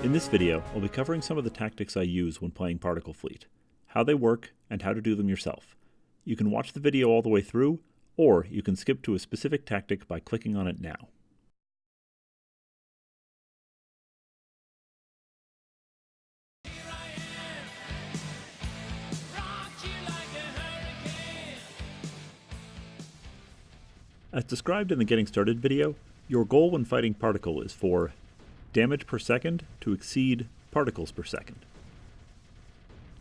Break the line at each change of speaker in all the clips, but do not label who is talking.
In this video, I'll be covering some of the tactics I use when playing Particle Fleet, how they work, and how to do them yourself. You can watch the video all the way through, or you can skip to a specific tactic by clicking on it now. As described in the Getting Started video, your goal when fighting Particle is for damage per second to exceed particles per second.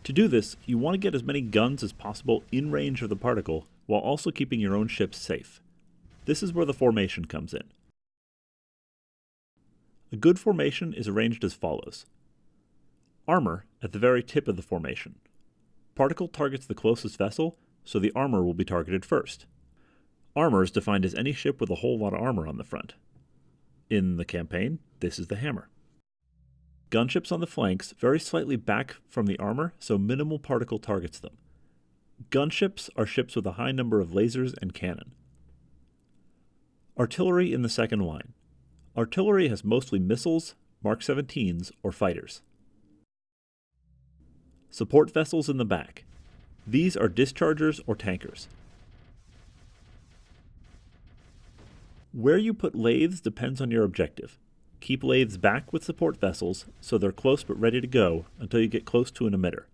To do this, you want to get as many guns as possible in range of the particle while also keeping your own ships safe. This is where the formation comes in. A good formation is arranged as follows. Armor at the very tip of the formation. Particle targets the closest vessel, so the armor will be targeted first. Armor is defined as any ship with a whole lot of armor on the front. In the campaign, this is the hammer. Gunships on the flanks very slightly back from the armor, so minimal particle targets them. Gunships are ships with a high number of lasers and cannon. Artillery in the second line. Artillery has mostly missiles, Mark 17s, or fighters. Support vessels in the back. These are dischargers or tankers. Where you put lathes depends on your objective. Keep lathes back with support vessels so they're close but ready to go until you get close to an emitter.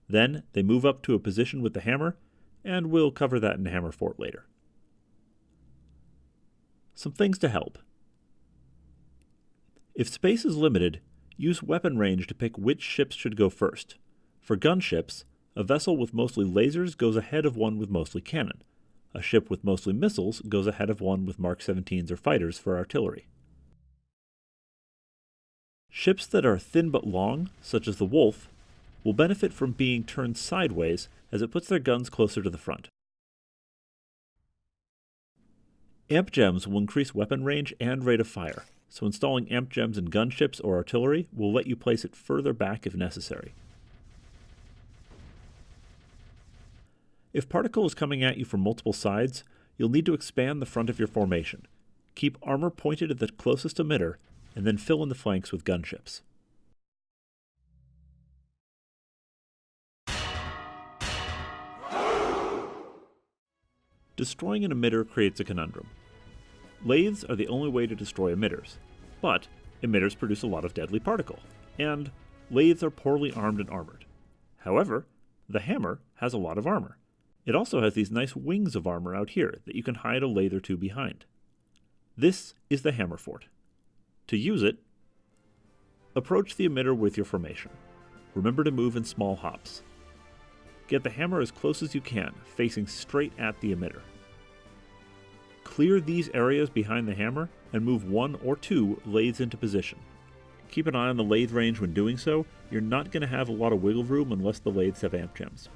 Then they move up to a position with the hammer, and we'll cover that in Hammer Fort later. Some things to help. If space is limited, use weapon range to pick which ships should go first. For gunships, a vessel with mostly lasers goes ahead of one with mostly cannon. A ship with mostly missiles goes ahead of one with Mark 17s or fighters for artillery. Ships that are thin but long, such as the Wolf, will benefit from being turned sideways as it puts their guns closer to the front. Amp gems will increase weapon range and rate of fire, so installing amp gems in gunships or artillery will let you place it further back if necessary. If Particle is coming at you from multiple sides, you'll need to expand the front of your formation. Keep armor pointed at the closest emitter, and then fill in the flanks with gunships. Destroying an emitter creates a conundrum. Lathes are the only way to destroy emitters, but emitters produce a lot of deadly particle, and lathes are poorly armed and armored. However, the hammer has a lot of armor. It also has these nice wings of armor out here that you can hide a lathe or two behind. This is the Hammer Fort. To use it, approach the emitter with your formation. Remember to move in small hops. Get the hammer as close as you can, facing straight at the emitter. Clear these areas behind the hammer and move one or two lathes into position. Keep an eye on the lathe range when doing so. You're not going to have a lot of wiggle room unless the lathes have amp gems.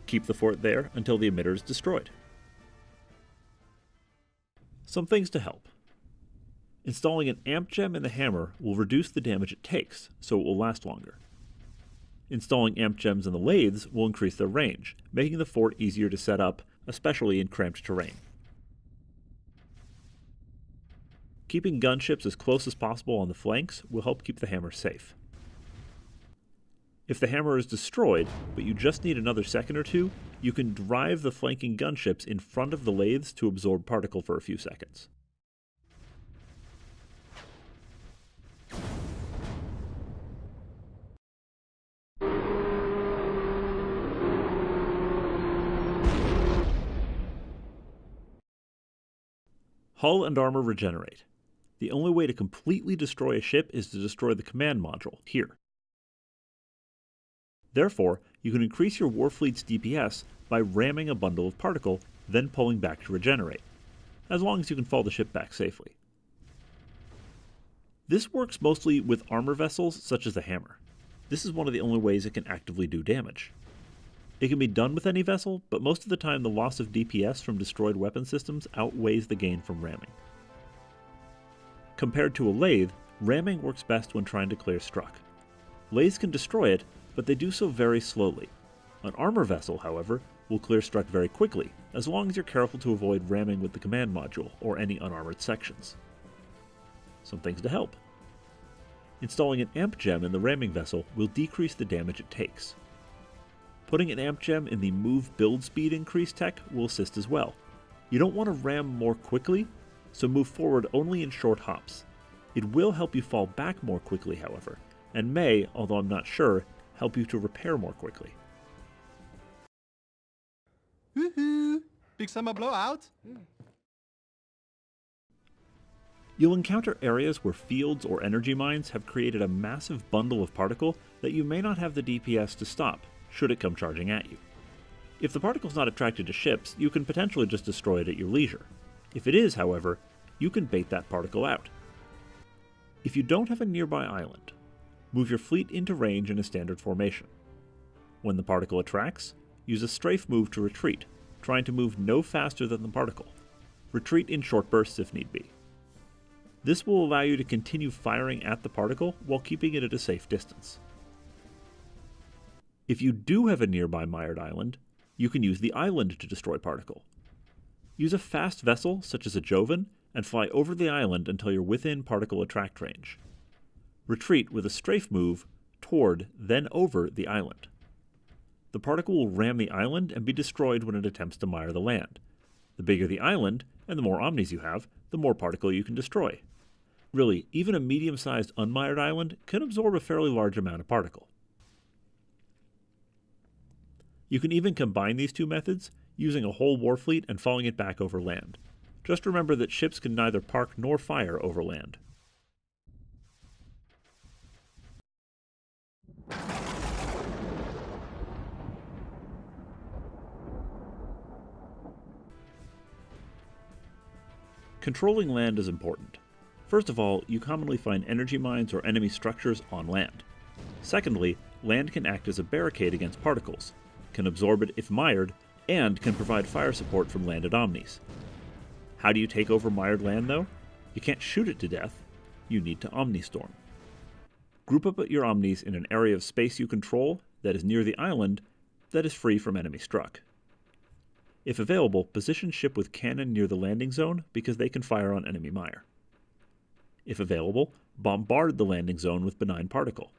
Keep the fort there until the emitter is destroyed. Some things to help. Installing an amp gem in the hammer will reduce the damage it takes, so it will last longer. Installing amp gems in the lathes will increase their range, making the fort easier to set up, especially in cramped terrain. Keeping gunships as close as possible on the flanks will help keep the hammer safe. If the hammer is destroyed, but you just need another second or two, you can drive the flanking gunships in front of the lathes to absorb particle for a few seconds. Hull and armor regenerate. The only way to completely destroy a ship is to destroy the command module, here. Therefore, you can increase your Warfleet's DPS by ramming a bundle of particle, then pulling back to regenerate, as long as you can fall the ship back safely. This works mostly with armor vessels such as the hammer. This is one of the only ways it can actively do damage. It can be done with any vessel, but most of the time the loss of DPS from destroyed weapon systems outweighs the gain from ramming. Compared to a lathe, ramming works best when trying to clear struck. Lathes can destroy it, but they do so very slowly. An armor vessel, however, will clear struck very quickly, as long as you're careful to avoid ramming with the command module or any unarmored sections. Some things to help. Installing an amp gem in the ramming vessel will decrease the damage it takes. Putting an amp gem in the move build speed increase tech will assist as well. You don't want to ram more quickly, so move forward only in short hops. It will help you fall back more quickly, however, and may, although I'm not sure, help you to repair more quickly.
Woohoo! Big summer blowout?
You'll encounter areas where fields or energy mines have created a massive bundle of particle that you may not have the DPS to stop, should it come charging at you. If the particle's not attracted to ships, you can potentially just destroy it at your leisure. If it is, however, you can bait that particle out. If you don't have a nearby island, move your fleet into range in a standard formation. When the particle attracts, use a strafe move to retreat, trying to move no faster than the particle. Retreat in short bursts if need be. This will allow you to continue firing at the particle while keeping it at a safe distance. If you do have a nearby mired island, you can use the island to destroy particle. Use a fast vessel, such as a Jovan, and fly over the island until you're within particle attract range. Retreat with a strafe move toward, then over, the island. The particle will ram the island and be destroyed when it attempts to mire the land. The bigger the island, and the more omnis you have, the more particle you can destroy. Really, even a medium-sized unmired island can absorb a fairly large amount of particle. You can even combine these two methods, using a whole warfleet and falling it back over land. Just remember that ships can neither park nor fire over land. Controlling land is important. First of all, you commonly find energy mines or enemy structures on land. Secondly, land can act as a barricade against particles, can absorb it if mired, and can provide fire support from landed omnis. How do you take over mired land, though? You can't shoot it to death. You need to omnistorm. Group up your omnis in an area of space you control that is near the island that is free from enemy struck. If available, position ship with cannon near the landing zone because they can fire on enemy mire. If available, bombard the landing zone with benign particle.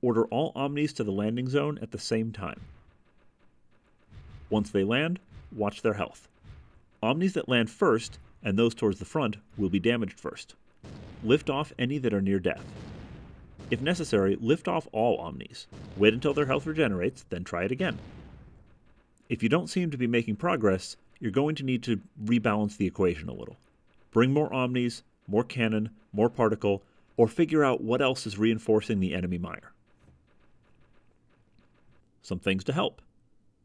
Order all omnis to the landing zone at the same time. Once they land, watch their health. Omnis that land first, and those towards the front, will be damaged first. Lift off any that are near death. If necessary, lift off all omnis. Wait until their health regenerates, then try it again. If you don't seem to be making progress, you're going to need to rebalance the equation a little. Bring more omnis, more cannon, more particle, or figure out what else is reinforcing the enemy mire. Some things to help.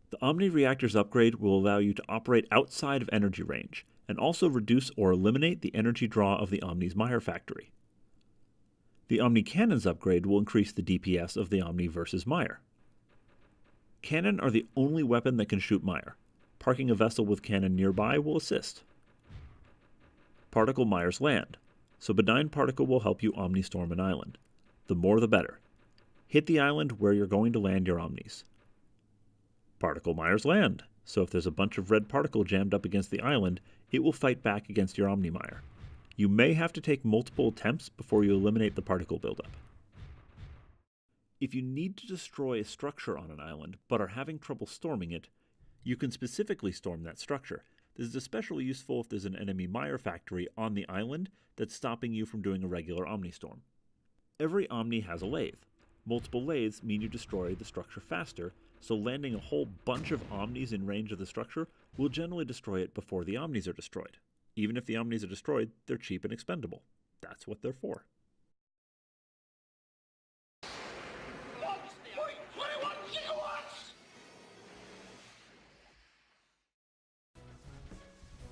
The Omni Reactor's upgrade will allow you to operate outside of energy range, and also reduce or eliminate the energy draw of the Omni's mire factory. The Omni Cannon's upgrade will increase the DPS of the Omni versus mire. Cannon are the only weapon that can shoot mire. Parking a vessel with cannon nearby will assist. Particle mires land, so benign particle will help you omnistorm an island. The more the better. Hit the island where you're going to land your omnis. Particle mires land, so if there's a bunch of red particle jammed up against the island, it will fight back against your omni mire. You may have to take multiple attempts before you eliminate the particle buildup. If you need to destroy a structure on an island, but are having trouble storming it, you can specifically storm that structure. This is especially useful if there's an enemy mire factory on the island that's stopping you from doing a regular omnistorm. Every omni has a lathe. Multiple lathes mean you destroy the structure faster, so landing a whole bunch of omnis in range of the structure will generally destroy it before the omnis are destroyed. Even if the omnis are destroyed, they're cheap and expendable. That's what they're for.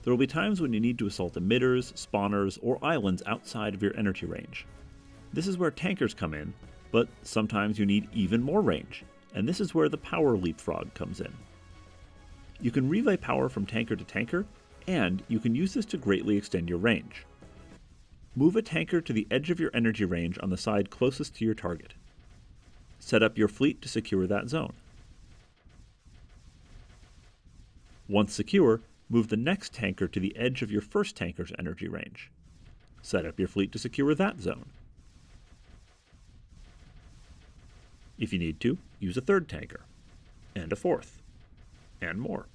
There will be times when you need to assault emitters, spawners, or islands outside of your energy range. This is where tankers come in, but sometimes you need even more range, and this is where the power leapfrog comes in. You can relay power from tanker to tanker, and you can use this to greatly extend your range. Move a tanker to the edge of your energy range on the side closest to your target. Set up your fleet to secure that zone. Once secure, move the next tanker to the edge of your first tanker's energy range. Set up your fleet to secure that zone. If you need to, use a third tanker, and a fourth, and more.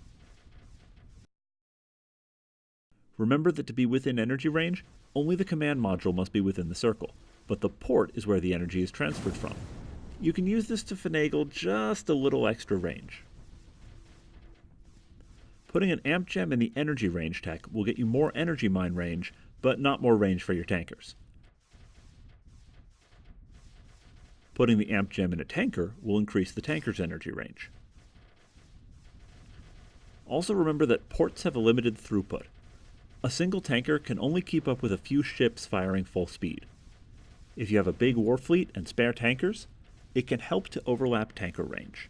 Remember that to be within energy range, only the command module must be within the circle, but the port is where the energy is transferred from. You can use this to finagle just a little extra range. Putting an amp gem in the energy range tech will get you more energy mine range, but not more range for your tankers. Putting the amp gem in a tanker will increase the tanker's energy range. Also remember that ports have a limited throughput. A single tanker can only keep up with a few ships firing full speed. If you have a big war fleet and spare tankers, it can help to overlap tanker range.